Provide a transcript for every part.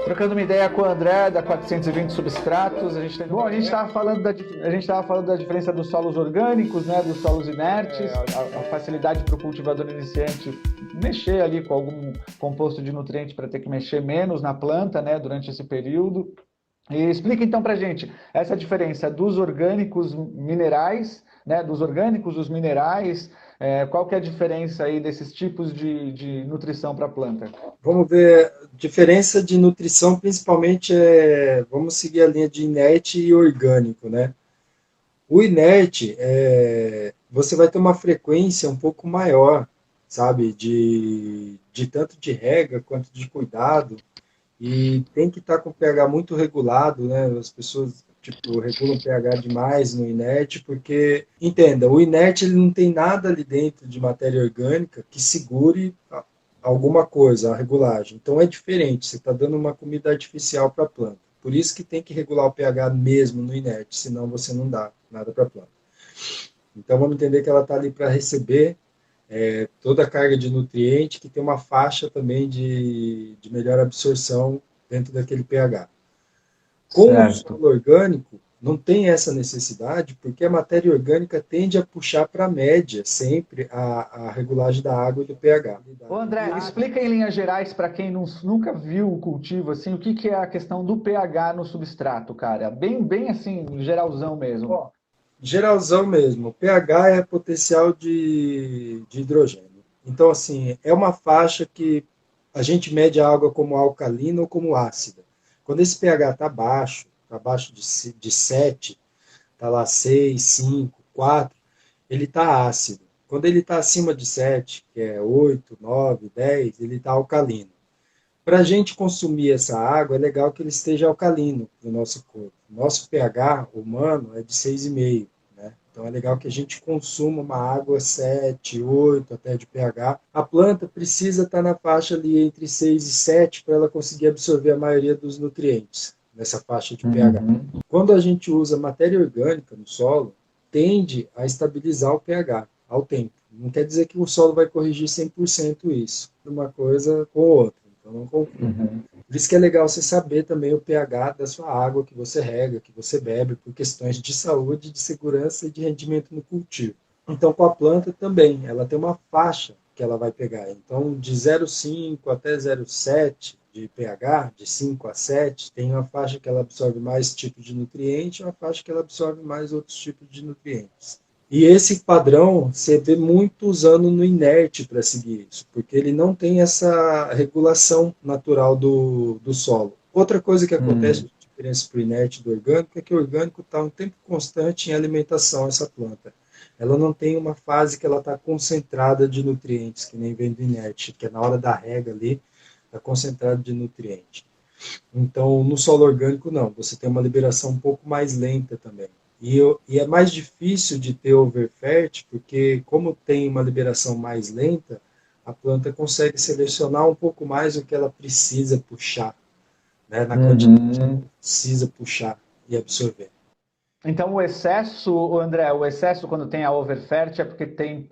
Trocando uma ideia com o André, da 420 Substratos, Bom, a gente estava falando da diferença dos solos orgânicos, né, dos solos inertes, a facilidade para o cultivador iniciante mexer ali com algum composto de nutriente para ter que mexer menos na planta, né, durante esse período. E explica então para a gente essa diferença dos orgânicos minerais, né, dos orgânicos, dos minerais, qual que é a diferença aí desses tipos de nutrição para a planta? Vamos ver, diferença de nutrição principalmente vamos seguir a linha de inerte e orgânico, né? O inerte, você vai ter uma frequência um pouco maior, sabe, de tanto de rega quanto de cuidado, e tem que estar com o pH muito regulado, né? As pessoas, tipo, regulam o pH demais no inerte, porque, entenda, o inerte ele não tem nada ali dentro de matéria orgânica que segure alguma coisa, a regulagem. Então é diferente, você está dando uma comida artificial para a planta. Por isso que tem que regular o pH mesmo no inerte, senão você não dá nada para a planta. Então vamos entender que ela está ali para receber toda a carga de nutriente, que tem uma faixa também de melhor absorção dentro daquele pH. Com o Certo. solo orgânico, não tem essa necessidade, porque a matéria orgânica tende a puxar para a média sempre a regulagem da água e do pH. Ô André, explica em linhas gerais para quem nunca viu o cultivo, assim, o que que é a questão do pH no substrato, cara? Bem assim, geralzão mesmo. Ó, geralzão mesmo, o pH é potencial de hidrogênio. Então, assim, é uma faixa que a gente mede a água como alcalina ou como ácida. Quando esse pH está abaixo de 7, está lá 6, 5, 4, ele está ácido. Quando ele está acima de 7, que é 8, 9, 10, ele está alcalino. Para a gente consumir essa água, é legal que ele esteja alcalino no nosso corpo. Nosso pH humano é de 6,5, né? Então é legal que a gente consuma uma água 7, 8 até de pH. A planta precisa estar na faixa ali entre 6 e 7 para ela conseguir absorver a maioria dos nutrientes nessa faixa de pH. Uhum. Quando a gente usa matéria orgânica no solo, tende a estabilizar o pH ao tempo. Não quer dizer que o solo vai corrigir 100% isso, uma coisa com outra. Então não confunda. Uhum. Por isso que é legal você saber também o pH da sua água que você rega, que você bebe, por questões de saúde, de segurança e de rendimento no cultivo. Então com a planta também, ela tem uma faixa que ela vai pegar. Então de 0,5 até 0,7 de pH, de 5 a 7, tem uma faixa que ela absorve mais tipo de nutriente e uma faixa que ela absorve mais outros tipos de nutrientes. E esse padrão você vê muito usando no inerte para seguir isso, porque ele não tem essa regulação natural do solo. Outra coisa que acontece Uhum. de diferença para o inerte e do orgânico é que o orgânico está um tempo constante em alimentação essa planta. Ela não tem uma fase que ela está concentrada de nutrientes, que nem vem do inerte, que é na hora da rega ali, está concentrado de nutriente. Então, no solo orgânico, não. Você tem uma liberação um pouco mais lenta também. E é mais difícil de ter overfert, porque como tem uma liberação mais lenta, a planta consegue selecionar um pouco mais o que ela precisa puxar, né, na quantidade que Uhum. ela precisa puxar e absorver. Então o excesso, André, o excesso quando tem a overfert é porque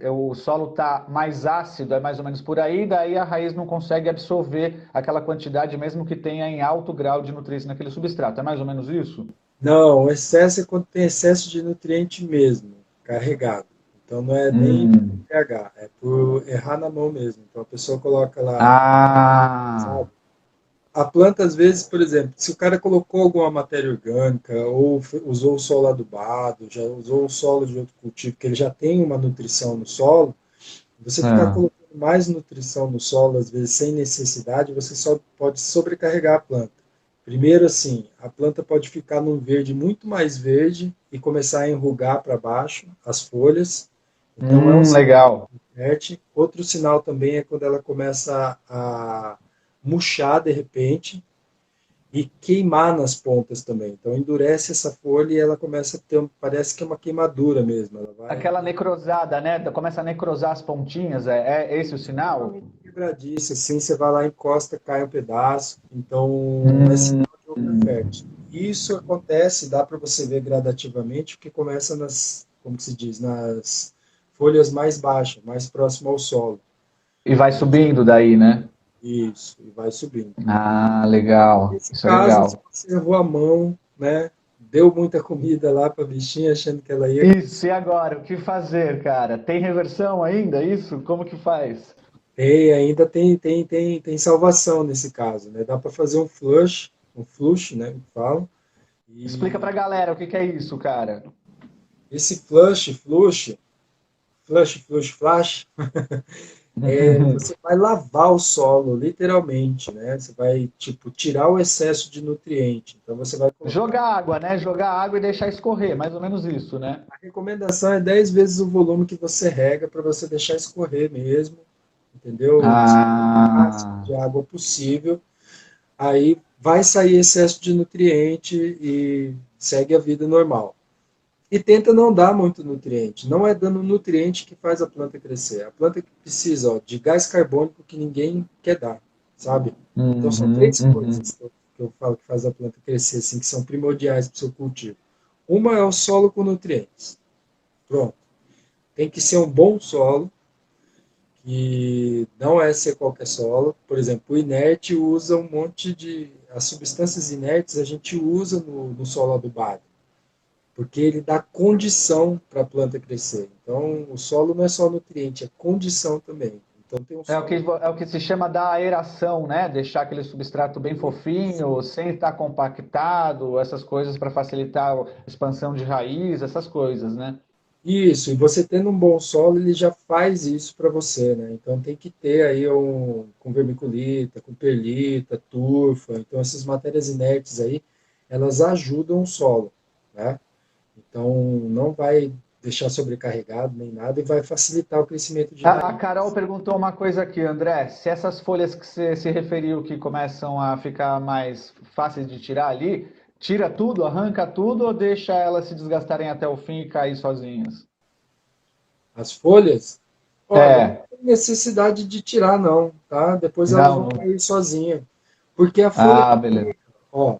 o solo está mais ácido, é mais ou menos por aí, daí a raiz não consegue absorver aquela quantidade mesmo que tenha em alto grau de nutrientes naquele substrato. É mais ou menos isso? Não, o excesso é quando tem excesso de nutriente mesmo, carregado. Então não é nem Hum. pH, é por errar na mão mesmo. Então a pessoa coloca lá, Ah, sabe? A planta, às vezes, por exemplo, se o cara colocou alguma matéria orgânica ou usou o solo adubado, já usou o solo de outro cultivo, que ele já tem uma nutrição no solo, você ficar ah. colocando mais nutrição no solo, às vezes sem necessidade, você só pode sobrecarregar a planta. Primeiro, assim, a planta pode ficar num verde muito mais verde e começar a enrugar para baixo as folhas. Então, é um sinal Legal. fértil. Outro sinal também é quando ela começa a murchar de repente e queimar nas pontas também. Então endurece essa folha e ela começa a ter, parece que é uma queimadura mesmo. Ela vai Aquela necrosada, né? Começa a necrosar as pontinhas, é esse o sinal? totalmente quebradiça, assim, você vai lá, encosta, cai um pedaço. Então é Hum. sinal de overfert. Isso acontece, dá para você ver gradativamente, porque começa nas, como se diz, nas folhas mais baixas, mais próximo ao solo. E vai Então, subindo daí, né? Isso, e vai subindo. Ah, legal. Nesse Isso é caso, se legal. você errou a mão, né? Deu muita comida lá para a bichinha, achando que ela ia. Isso, e agora? O que fazer, cara? Tem reversão ainda? Isso? Como que faz? Tem, ainda tem salvação nesse caso, né? Dá para fazer um flush, né? Que falam. Explica E pra galera o que que é isso, cara. esse flash, você vai lavar o solo, literalmente, né? Você vai, tipo, tirar o excesso de nutriente. Então você vai colocar. Jogar água, né? Jogar água e deixar escorrer, mais ou menos isso, né? A recomendação é 10 vezes o volume que você rega para você deixar escorrer mesmo, entendeu? O máximo Ah, de água possível. Aí vai sair excesso de nutriente e segue a vida normal. E tenta não dar muito nutriente. Não é dando nutriente que faz a planta crescer. A planta que precisa, ó, de gás carbônico que ninguém quer dar, sabe? Então são uhum, três uhum. coisas que eu falo que faz a planta crescer, assim, que são primordiais para o seu cultivo. Uma é o solo com nutrientes. Pronto. Tem que ser um bom solo, que não é ser qualquer solo. Por exemplo, o inerte usa um monte de. As substâncias inertes a gente usa no solo adubado, porque ele dá condição para a planta crescer. Então, o solo não é só nutriente, é condição também. Então, tem um solo. É o que se chama da aeração, né? Deixar aquele substrato bem fofinho, sem estar compactado, essas coisas para facilitar a expansão de raiz, essas coisas, né? Isso, e você tendo um bom solo, ele já faz isso para você, né? Então tem que ter aí com vermiculita, com perlita, turfa. Então essas matérias inertes aí, elas ajudam o solo, né? Então não vai deixar sobrecarregado nem nada e vai facilitar o crescimento de A raiz. Carol perguntou uma coisa aqui, André. Se essas folhas que você se referiu que começam a ficar mais fáceis de tirar ali, tira tudo, arranca tudo ou deixa elas se desgastarem até o fim e cair sozinhas? As folhas, olha, não É, tem necessidade de tirar não, tá? Depois elas não, vão não. cair sozinhas. Porque a folha, Ah, beleza. ó,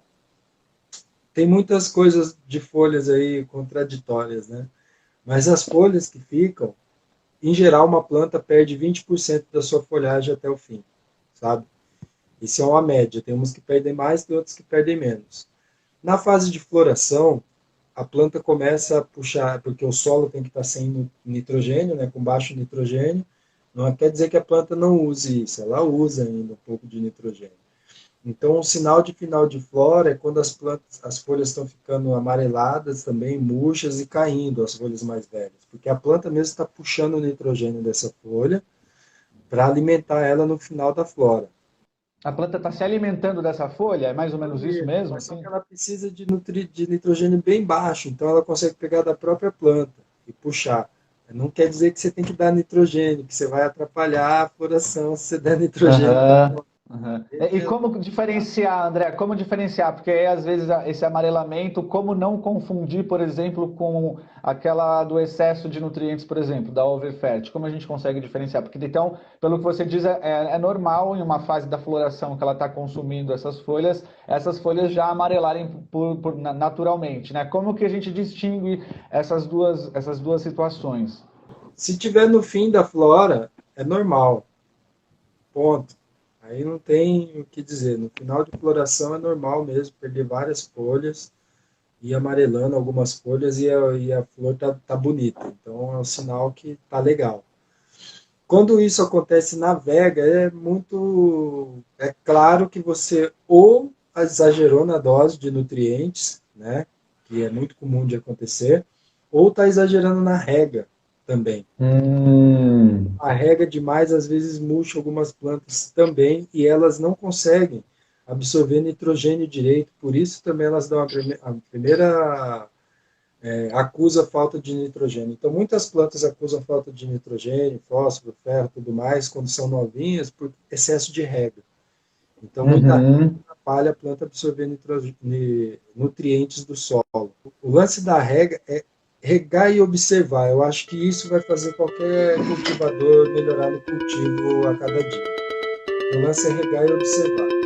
tem muitas coisas de folhas aí contraditórias, né? Mas as folhas que ficam, em geral, uma planta perde 20% da sua folhagem até o fim, sabe? Isso é uma média. Tem uns que perdem mais, tem outros que perdem menos. Na fase de floração, a planta começa a puxar, porque o solo tem que estar sem nitrogênio, né, com baixo nitrogênio. Não quer dizer que a planta não use isso, ela usa ainda um pouco de nitrogênio. Então, o sinal de final de flora é quando as folhas estão ficando amareladas também, murchas e caindo, as folhas mais velhas, porque a planta mesmo está puxando o nitrogênio dessa folha para alimentar ela no final da flora. A planta está se alimentando dessa folha? É mais ou menos isso Isso, mesmo, mas só que assim? ela precisa de nitrogênio bem baixo, então ela consegue pegar da própria planta e puxar. Não quer dizer que você tem que dar nitrogênio, que você vai atrapalhar a floração se você der nitrogênio. Aham, aham. E Deixa como diferenciar, André? Como diferenciar? Porque aí, às vezes, esse amarelamento, como não confundir, por exemplo, com aquela do excesso de nutrientes, por exemplo, da overfert? Como a gente consegue diferenciar? Porque, então, pelo que você diz, é normal em uma fase da floração que ela está consumindo essas folhas já amarelarem naturalmente, né? Como que a gente distingue essas duas situações? Se tiver no fim da flora, é normal. Ponto. Aí não tem o que dizer. No final de floração é normal mesmo perder várias folhas e amarelando algumas folhas e a flor tá bonita. Então é um sinal que tá legal. Quando isso acontece na vega, é muito. É claro que você ou exagerou na dose de nutrientes, né? Que é muito comum de acontecer, ou está exagerando na rega também. Hum. A rega demais às vezes murcha algumas plantas também e elas não conseguem absorver nitrogênio direito, por isso também elas dão a primeira acusa falta de nitrogênio. Então muitas plantas acusam falta de nitrogênio, fósforo, ferro, tudo mais quando são novinhas por excesso de rega. Então muita rega Uhum. atrapalha a planta absorver nutrientes do solo. O lance da rega é regar e observar. Eu acho que isso vai fazer qualquer cultivador melhorar no cultivo a cada dia. O lance é regar e observar.